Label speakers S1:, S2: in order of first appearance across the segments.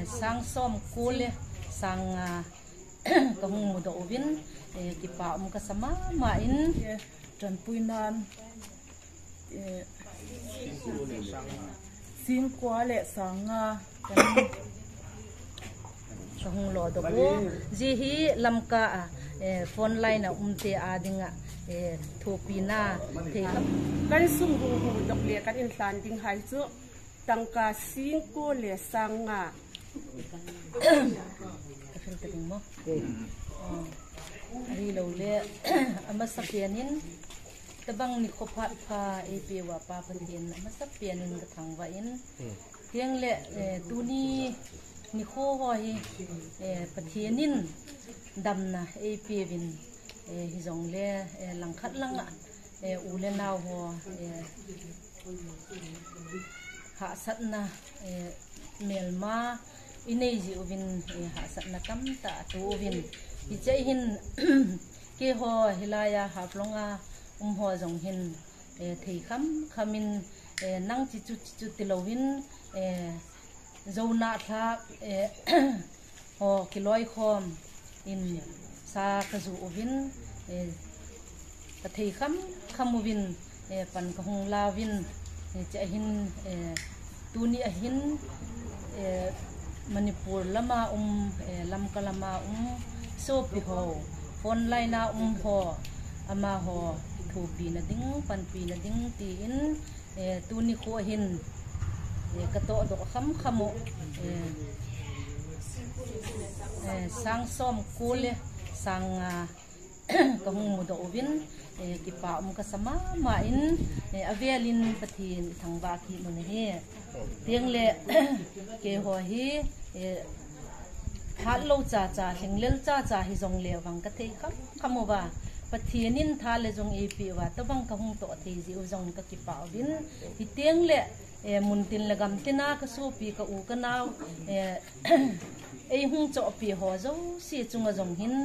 S1: sang som kule sang ka hung mu do win ki pa ka sama ma in
S2: tran puinan sim kwa le sanga
S1: ka hung lo do bo ji hi lamka phone line na umte adinga thopina the
S3: kan sum hu dok le kan in san ding hai chu tangka sim ko le sanga
S1: ka fel ka ding mo ari lo le ama sapianin tabang ni khopat pha ap wa pa pathin ama sapianin ka thangwa in tiang le tuni ni kho ho hi pathianin damna ap win hi jong le langkhat langa u le naw ho ha satna melma inei ji win ha satna kam ta tu win hi chei hin ke ho hilaya haplonga ho jong hin thei khamin nang chi chu tilowin zona tha ho kiloi khom in sa kazu ovin ka thei khamovin pan ka hung lawin che hin tuni a hin manipur lama lam kalama so pi ho phone line na ho ama ho thu pi na ding pan pi na ding ti in tuni kho hin ka to do khamo sang som kule sang ka hung mu do win ki pa ka sama ma in avelin pathin thangwa ki mun he tiang le ke ho hi phat lo cha hinglel cha hi jong le wang ka thei khamo ba pathianin tha le jong ap wa tabang ka hung to thei ji jong ka ki pa win hi tiang le mun tin la gam tina ka so pi ka u ka naw ei hung cho pi ho zo si chunga jong hin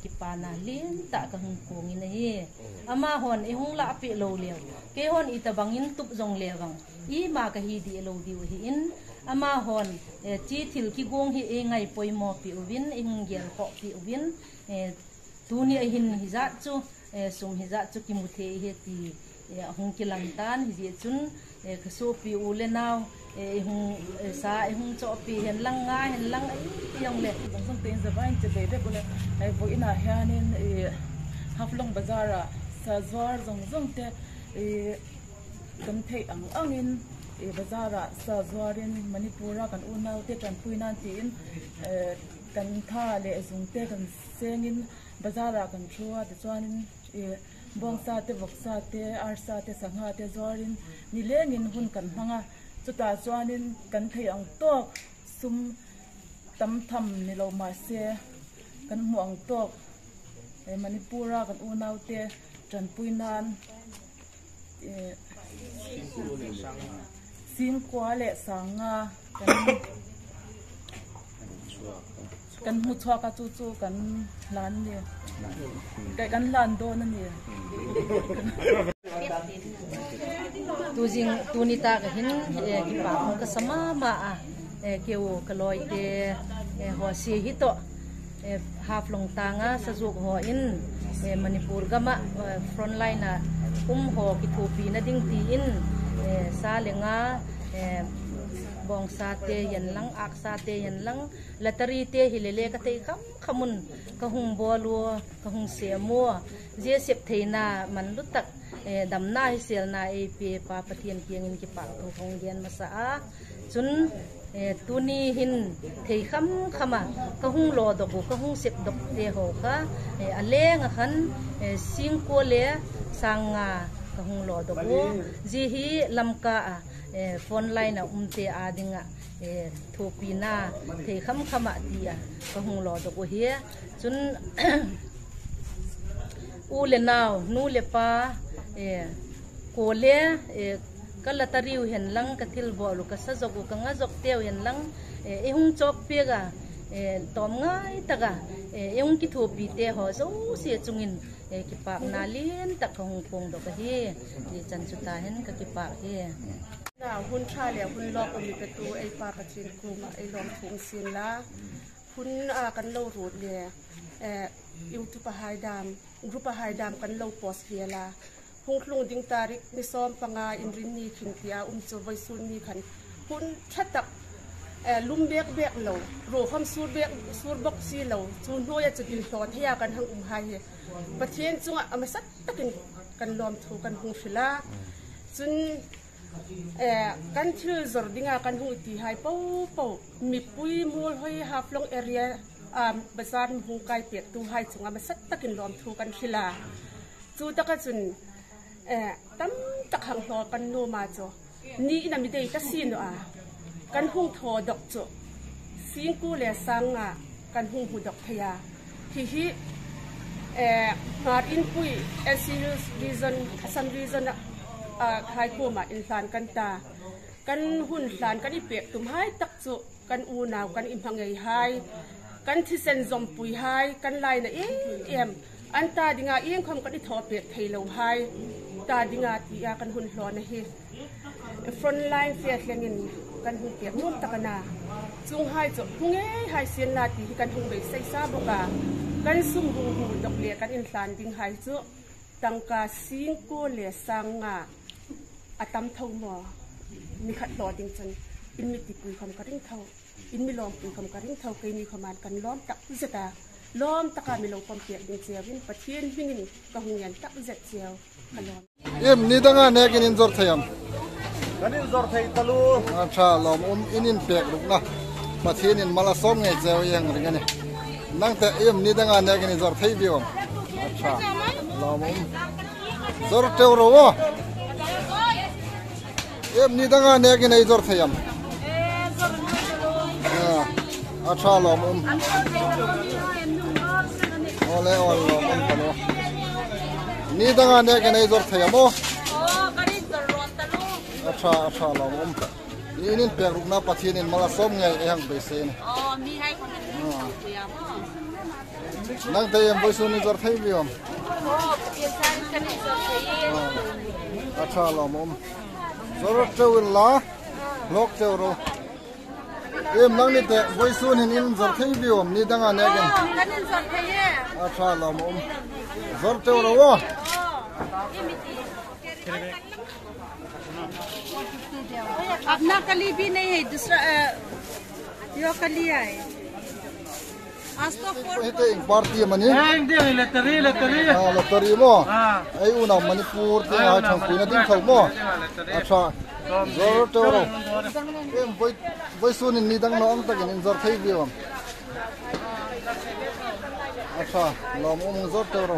S1: ki pa na lin ta ka hung kong in hi ama hon e hung la pi lo le ke hon i ta bangin tup jong le wang i ma ka hi di lo di hi in ama hon chi thil ki gong hi e ngai poi mo pi win e hung gel ko pi win tuni a hin hi za chu sum hi za chu ki mu the he ti hung ki lang tan hi je chun ka so pi u le naw hung sa hung cho pi hen lang nga hen lang ai yong le
S2: bang sum ten za vain che be be bole ai vo ina hianin haflong bazara sa zwar zong te kan thei angin bazara sa zwarin manipura kan unau te kan puinan tin kan tha le zung te kan sengin bazara kan thua te chuanin bong sa te vok sa te ar sa te sangha te zwarin ni lengin hun kan hanga chuta chuanin kan thei ang tok sum tam tham ni lo ma se kan muang tok manipura kan unau te tran puinan sim kwa le sanga kan mu chwa ka chu kan lan ni kai kan lan do na ni
S1: tunita ka hin ki pa ka sama ma keu kaloi te ho si hi to haflong tanga sa zuk ho in manipur gama front line na ho ki thupi na ding ti in sa lenga bong sa te yan lang ak sa te yan lang latari te hilele ka te khamun ka hung bolu ka hung se mo je sep theina man lutak damna hi sel na ap pa pathian kiangin ki pa thong gen masa chun tuni hin thei khama ka hung lo do ka hung sep dok te ho ka aleng khan sing ko le sanga ka hung lo do ji hi lamka phone line na umte adinga thopina thei khama dia ka hung lo do hi chun u le naw nu le pa ko le kala tariu hen lang ka thil bo lu ka sa jok ka nga jok teu hen lang e hung chok pe ga tom ngai taga yung ki thopi te ho zo se chungin ki pa na lin tak hong pong do ka hi chan chuta hen ka ki pa hi
S3: น่าหุ่นชาเหลียวหุ่นลอกมีประตูไอ้ปากระชินกูมาไอ้ลองถุงเสียนละหุ่นกันโลรูดเลยยูทูปหายดามรูปหายดามกันโลโพสเฮียละหุ่นลุงดิ้งตาริกนิซอมปังอาอินรินีขิงเทียจะไว้ซุนนี่ขันหุ่นชัดตักลุ่มเบียกเหลาโรคความสูดบกซีเหลาจูนด้วยจะกินตอนที่ยากันทั้งไฮประเทศจุงอ่ะไม่สักตะกันล้อมถูกันหุ่นฟิลาจนกันชื่อจอร์ดิงากันหุ่นที่ไฮเป้ามีปุยมูลให้ฮับลงเอเรียบริษัทหุ่นไก่เปียกตูไฮจุงอ่ะไม่สักตะกันล้อมถูกันฟิลาจูตะกันจนตั้มตะขังหอกันโนมาจ่อนี่น่ะมีเดียตะซีนอ่ะกันหุ่งทอดอกจ่อสิ่งกูเลยสังอ่ะกันหุ่งหูดอกทยาที่หาอินปุยserious reason some reasonใครกูมาอินสานกันตากันหุ่นสานกันอีเปียกตุ่มให้ตักจ่อกันอูนาวกันอิมพังใหญ่ให้กันที่เซนซอมปุยให้กันไล่น่ะอันตาดิงาเอียงคำกันอีทอเปียกไทยเราให้ตาดิงาที่ยากันหุ่นร้อนนะเฮfront line เฟียดเลี้ยงกันหุ่นเปียกนุ่มตะกันนาจุงให้จ่อหุ่งให้เสียนลาตีกันหุ่งเบสใส่ซาบกากันซุ่มหุ่งหูดอกเลี้ยกันอินสานดิงให้จ่อตั้งกาซิงโกเลี้ยสังอาตำเท่าหมอมีขัดต่อดิงจันอินมีติปุยคำกระดิ่งเท่าอินมีลองปุยคำกระดิ่งเท่าเคยมีขมานกันล้อมตักอุจตาล้อมตะการมีลงความเปียกดิงเจียววินปะเทียนวิ่งกะหงยันตักอุจเจียวกันล้อม
S4: นี่ตั้งงานเนี่ยกินอินจอร์ทยาม
S5: กันอินจอร์ทยตะลู
S4: ใช่ล้อมอินเปียกลูกนะปะเทียนอินมาลาซ้อมไงเจียวยังอะไรกันเนี่ยนั่งแต่นี่ตั้งงานเนี่ยกินอินจอร์ทยวิวใช่ล้อมจอร์ทเทวโรนี่ตั้งงานเนี่ยกินอินจอร์ทยามชาลอมโอเลโอลอมกันโนนี่ตั้งงานเนี่ยกันไอ้จอร์ทยามโอ้ชาลอมนี่เปียกลูกน้าปัจจุบันมาลาส้มไงไอ้หังเบสเนี่ย
S6: มีให้คนนั้นเปียก
S4: นั่งแต่ยังไปส่วนนี้จอร์ทยวิวชาลอมจอร์ทวิลล่าล็อกเทวโรนั่งนี่แต่ไว้ส่วนนี้จอร์ทยวิวนี่ตั้งงานเนี่ยกันชาลอมจอร์ทเทวโร
S1: अपना कली भी नहीं है दूसरा यो कली है आज तो
S4: itu yang parti mana?
S5: yang dia
S4: lottery mo. Ay una Manipur ti ay thang kuina ding khau mo. Acha. Zor toro. Em boy sunin ni dang no ang tagin in zor thai biom. Acha, lom zor toro.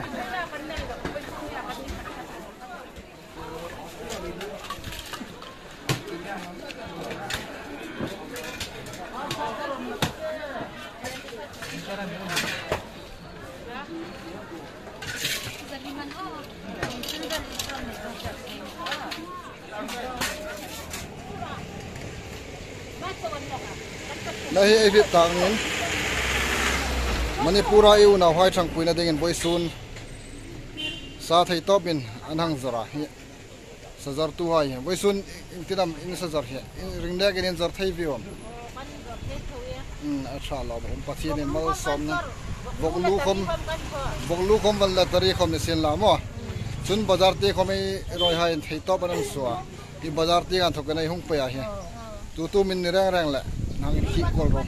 S4: Nahi ai vip tang nin Manipura eu na hoi thang puina ding in boisun sa thai topin anhang zara hi sazar tu hai boisun tinam in sazar hi ringda gen in zar thai viom acha la pathin in mal som na boklu khom wal la tari khom ne sen la mo chun bazar te khom ei roi hai thai top an suwa i bazar te gan thokanai hung pa ya hi tu min ni rang la nang ki kol ro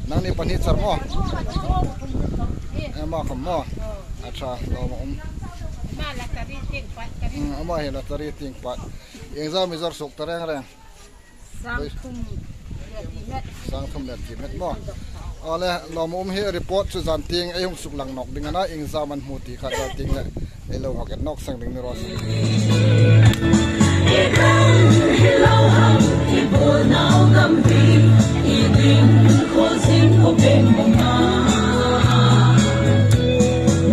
S4: nang ni pani char mo ma khom mo acha lo mo
S6: มาละตะรีติงปัดกัน
S4: ama he la tari ting pat exam is ar sok tarang rang sang thum le ti met mo ale lo mo he report chu zan ting ai hung suk lang nok ding ana exam an mu ti kha za ting le ai lo ha ke nok sang ding ni ro hello how people now come be eating causing open mama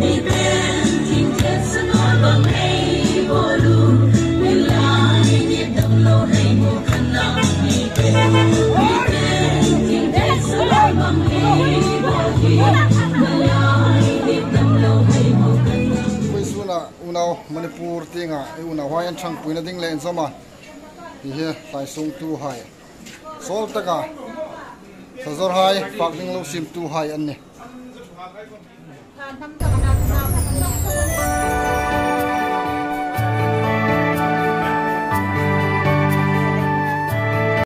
S4: ni painting that's not on bolu milai ni dam lo hai mo kana ni painting that's not on bolu milai ni dam lo hai mo kana Manipur tinga una hwayan chang puina ding len sama Here, tai sung tu hai. Sol taka. Sazor hai, pakling lo sim tu hai anne.